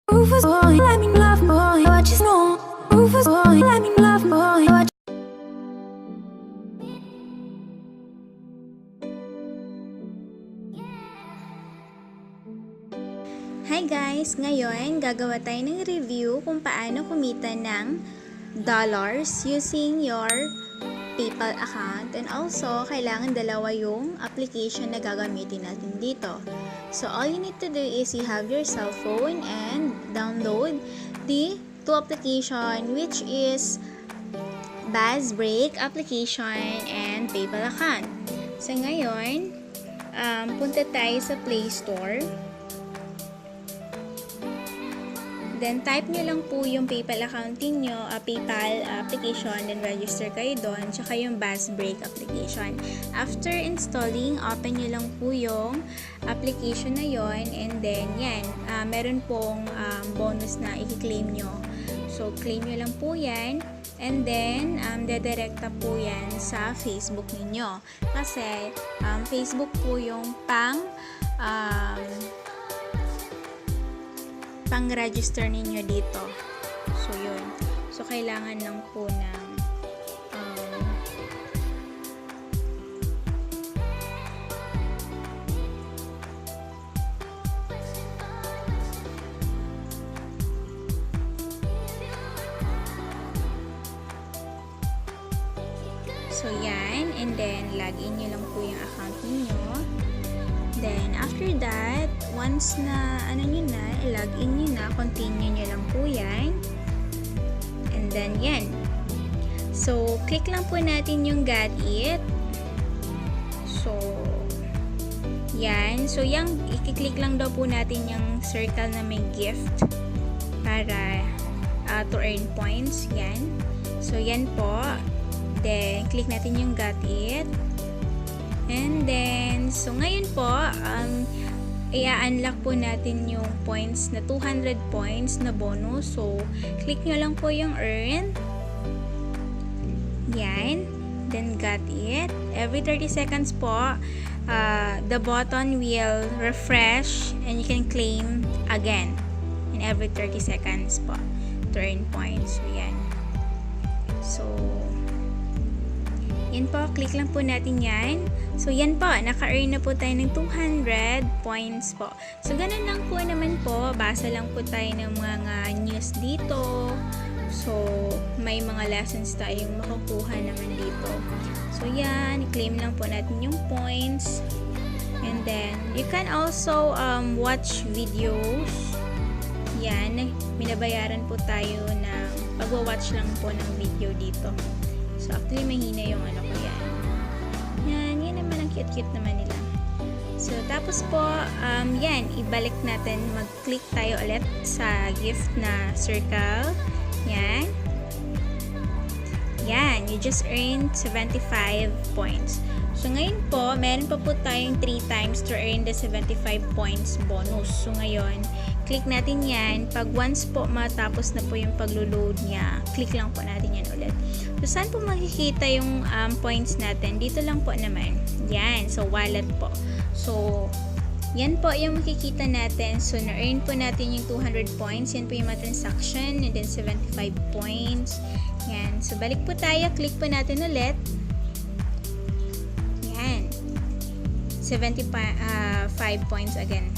Rufus boy, let me love boy, what you know? Rufus boy, let me love boy, what Hi guys! Ngayon, gagawa tayo ng review kung paano kumita ng dollars using your PayPal account, and also, kailangan dalawa yung application na gagamitin natin dito. So, all you need to do is you have your cell phone and download the two application, which is Bass Break application and PayPal account. So, ngayon, punta tayo sa Play Store. Then, type nyo lang po yung PayPal account nyo, PayPal application, then register kayo doon, tsaka yung Bass Break application. After installing, open nyo lang po yung application na yon, and then, yan, meron pong bonus na i-claim nyo. So, claim nyo lang po yan, and then, dedirekta po yan sa Facebook ninyo. Kasi, Facebook po yung pang-register ninyo dito. So, yun. So, kailangan lang po ng so, yan. And then, login nyo lang po yung account ninyo. Then, after that, once na, login nyo na, continue nyo lang po yan. And then, yan. So, click lang po natin yung got it. So, yan. So, yung, i-click lang daw po natin yung circle na may gift para to earn points. Yan. So, yan po. Then, click natin yung got it. And then, so ngayon po, i-unlock po natin yung points na 200 points na bonus. So, click nyo lang po yung earn. Yan. Then, got it. Every 30 seconds po, the button will refresh and you can claim again in every 30 seconds po to earn points. So, yan. So, yan po, click lang po natin yan. So, yan po, naka-earn na po tayo ng 200 points po. So, ganun lang po naman po. Basa lang po tayo ng mga news dito. So, may mga lessons tayong makukuha naman dito. So, yan, claim lang po natin yung points. And then, you can also watch videos. Yan, minabayaran po tayo ng pag-watch lang po ng video dito. So, actually, mahina yung ano ko yan. Yan naman ang cute-cute naman nila. So, tapos po, yan, ibalik natin, mag-click tayo ulit sa gift na circle. Yan. Yan, you just earned 75 points. So, ngayon po, meron pa po tayong 3 times to earn the 75 points bonus. So, ngayon, click natin yan. Pag once po matapos na po yung paglo-load niya, click lang po natin yan ulit. So, saan po makikita yung points natin? Dito lang po naman. Yan. So, wallet po. So, yan po yung makikita natin. So, na-earn po natin yung 200 points. Yan po yung mga transaction. And then, 75 points. Yan. So, balik po tayo. Click po natin ulit. Yan. 75 points again.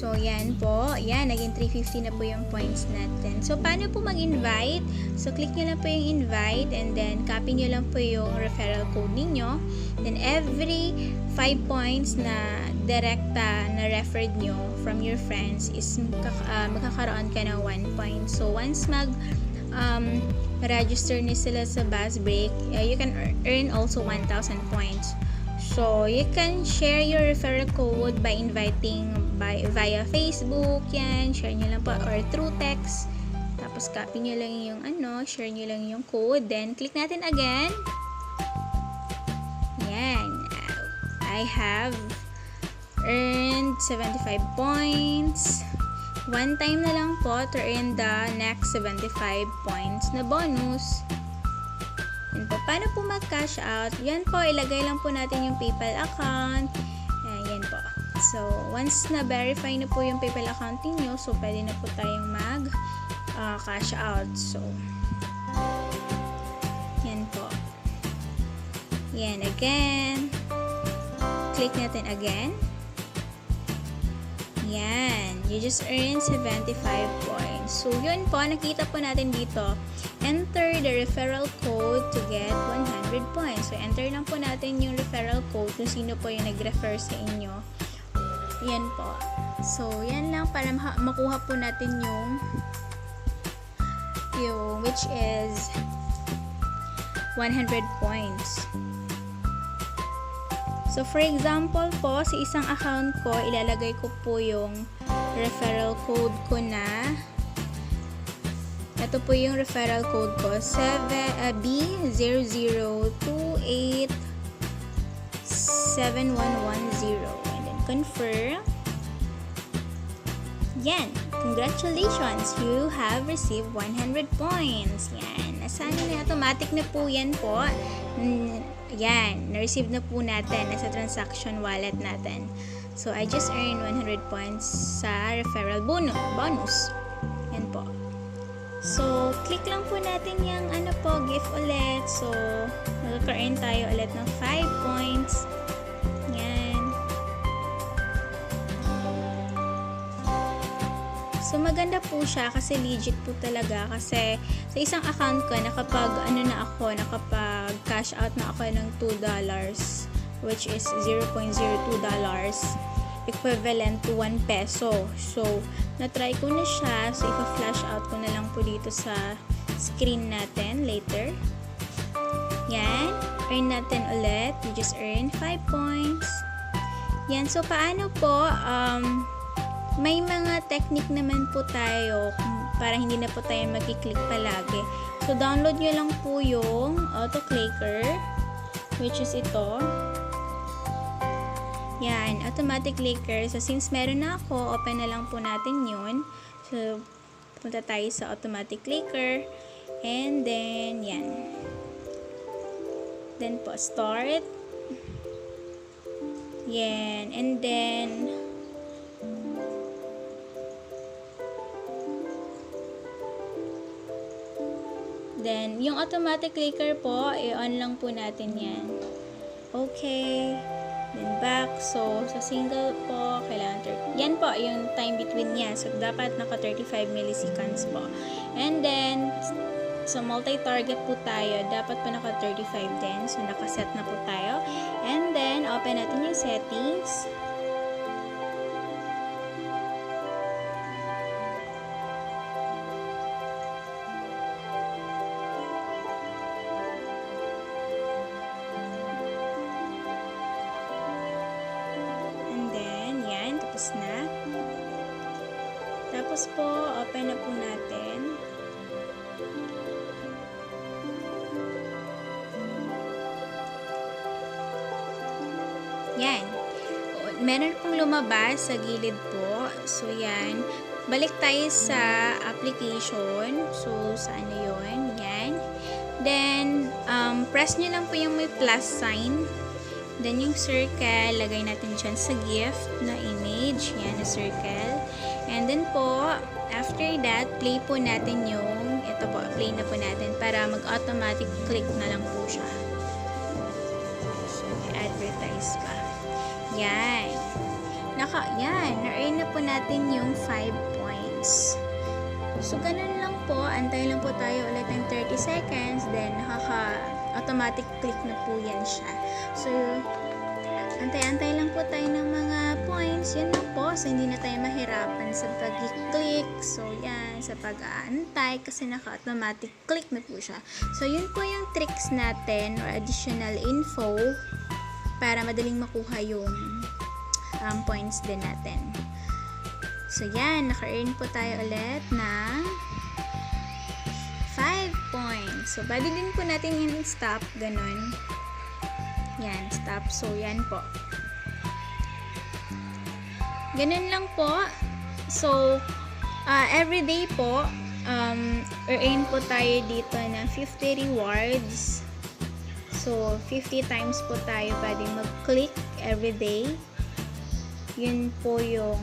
So, yan po. Yan, naging 350 na po yung points natin. So, paano po mag-invite? So, click nyo lang po yung invite and then copy nyo lang po yung referral code ninyo. Then, every 5 points na direkta na referred nyo from your friends is magkakaroon ka ng 1 point. So, once register nyo sila sa Bass Break, you can earn also 1,000 points. So, you can share your referral code by inviting via Facebook, yan, share nyo lang po, or through text. Tapos, copy nyo lang yung share nyo lang yung code. Then, click natin again. Yan. I have earned 75 points. One time na lang po to earn the next 75 points na bonus. Yan po. Paano po mag-cash out? Yan po, ilagay lang po natin yung PayPal account. Yan po. So, once na-verify na po yung PayPal account niyo, so pwede na po tayong cash out. So, yan po. Yan, again. Click natin again. Yan. You just earn 75 points. So, yun po. Nakita po natin dito. Enter the referral code to get 100 points. So, enter lang po natin yung referral code kung sino po yung nag-refer sa inyo. Yan po. So, yan lang para makuha po natin yung which is 100 points. So, for example po, sa isang account ko, ilalagay ko po yung referral code ko na. Ito po yung referral code ko, B00287110. And then, confirm. Yan. Congratulations! You have received 100 points. Yan. Nasaan na automatic na po yan po. Yan, na-receive na po natin sa transaction wallet natin. So, I just earned 100 points sa referral bonus. Yan po. So, click lang po natin yung gift ulit. So, magkaka-earn tayo ulit ng 5 points. Yan. So, maganda po siya kasi legit po talaga. Kasi sa isang account ko, nakapag cash out na ako ng $2, which is $0.02, equivalent to 1 peso. So, na-try ko na siya. So, ipa-flash out ko na lang po dito sa screen natin later. Yan. Earn natin ulit. You just earn 5 points. Yan. So, paano po? May mga technique naman po tayo para hindi na po tayo mag-click palagi. So, download nyo lang po yung auto-clicker, which is ito. Yan, automatic clicker. So, since meron na ako, open na lang po natin yun. So, punta tayo sa automatic clicker. And then, yan. Then po, start. Yan. And then, yung automatic clicker po, i-on lang po natin yan. Okay. Then back. So, sa single po, kailangan yan po, yung time between niya. So, dapat naka 35 milliseconds po. And then, so, multi-target po tayo. Dapat po naka 35 din. So, nakaset na po tayo. And then, open natin yung settings. Na. Tapos po, open na po natin. Yan. Meron pong lumabas sa gilid po. So, yan. Balik tayo sa application. So, saan na yun? Yan. Then, press nyo lang po yung may plus sign. Then, yung circle, lagay natin dyan sa gift na image. Yan, na circle. And then po, after that, play po natin yung, ito po, play na po natin para mag-automatic click na lang po siya. So, advertise pa. Yan. Yan, na-earn na po natin yung 5 points. So, ganun lang po. Antay lang po tayo ulit ng 30 seconds. Then, automatic click na po yan siya. So, antay-antay lang po tayo ng mga points. Yun lang po. So, hindi na tayo mahirapan sa pag-click. So, yan. Sa pag-aantay. Kasi naka-automatic click na po siya. So, yun po yung tricks natin or additional info para madaling makuha yung points din natin. So, yan. Naka-earn po tayo ulit ng 5 points. So, pwede din po natin yung stop. Ganon. Yan, stop. So, yan po. Ganun lang po. So, everyday po, earn po tayo dito ng 50 rewards. So, 50 times po tayo pwedeng mag-click everyday. Yun po yung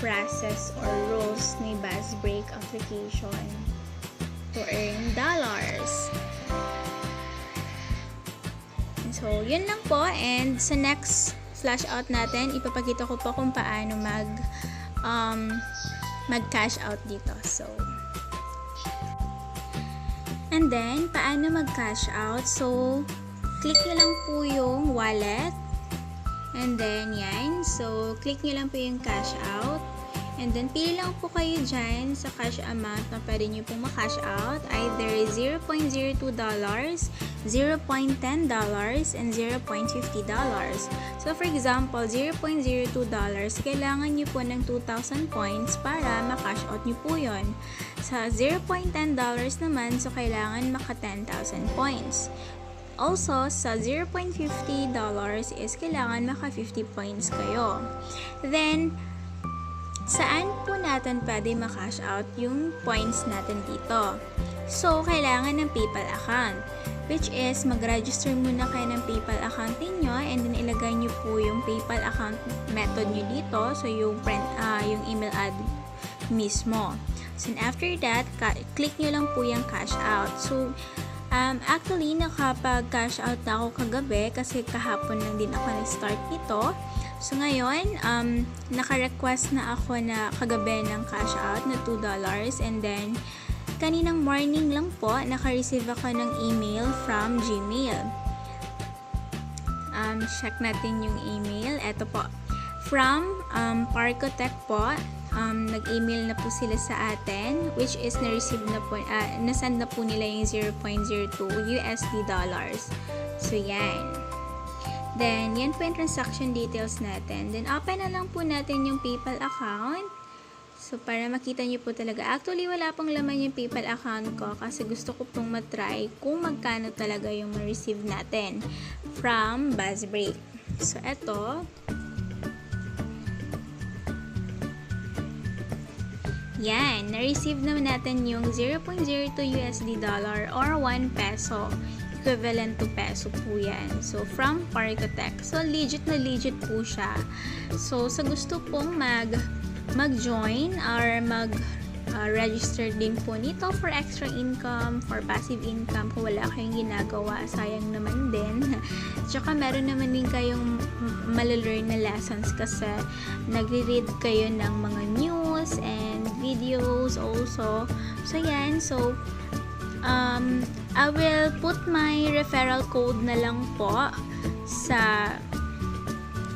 process or rules ni Buzz Break application to earn dollars. So, yun lang po. And sa next flash out natin, ipapakita ko po kung paano mag-cash out dito. So, and then, paano mag-cash out? So, click nyo lang po yung wallet. And then, yan. So, click nyo lang po yung cash out. And then, pili lang po kayo dyan sa cash amount na pwede nyo pong ma-cash out. Either $0.02, $0.10, and $0.50. So, for example, $0.02, kailangan nyo po ng 2,000 points para ma-cash out nyo po yun. Sa $0.10 naman, so kailangan maka 10,000 points. Also, sa $0.50 is kailangan maka 50 points kayo. Then, saan po natin pwede ma-cash out yung points natin dito? So, kailangan ng PayPal account, which is mag-register muna kayo ng PayPal account niyo and then ilagay nyo po yung PayPal account method nyo dito. So, yung email ad mismo. So, after that, click nyo lang po yung cash out. So, actually, nakapag-cash out na ako kagabi kasi kahapon lang din ako nag-start nito. So, ngayon, naka-request na ako na kagabi ng cash out na $2 and then, kaninang morning lang po, naka-receive ako ng email from Gmail. Check natin yung email. Eto po. From Parcotech po, nag-email na po sila sa atin, which is na-receive na po, nasend na po nila yung $0.02 USD dollars. So, yan. Then, yan po yung transaction details natin. Then, open na lang po natin yung PayPal account. So, para makita nyo po talaga. Actually, wala pong laman yung PayPal account ko kasi gusto ko pong matry kung magkano talaga yung ma-receive natin from Buzz Break. So, eto. Yan. Na-receive naman natin yung $0.02 USD dollar or 1 peso. Equivalent to peso po yan. So, from Parcotech. So, legit na legit po siya. So, sa gusto pong mag-join or mag-register din po nito for extra income, for passive income, kung wala kayong ginagawa, sayang naman din. Tsaka, meron naman din kayong malalearn na lessons kasi nagre-read kayo ng mga news and videos also. So, yan. So, I will put my referral code na lang po sa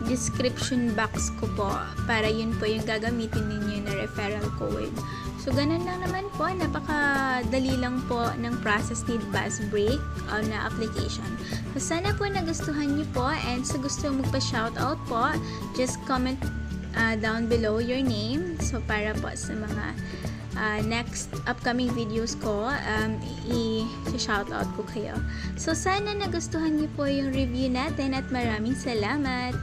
description box ko po para yun po yung gagamitin ninyo na referral code. So, ganun lang naman po. Napakadali lang po ng process ni Buzz Break na application. So, sana po nagustuhan niyo po and sa gusto magpa-shoutout po, just comment down below your name. So, para po sa mga next upcoming videos ko, i-shoutout ko kayo. So, sana nagustuhan niyo po yung review natin at maraming salamat!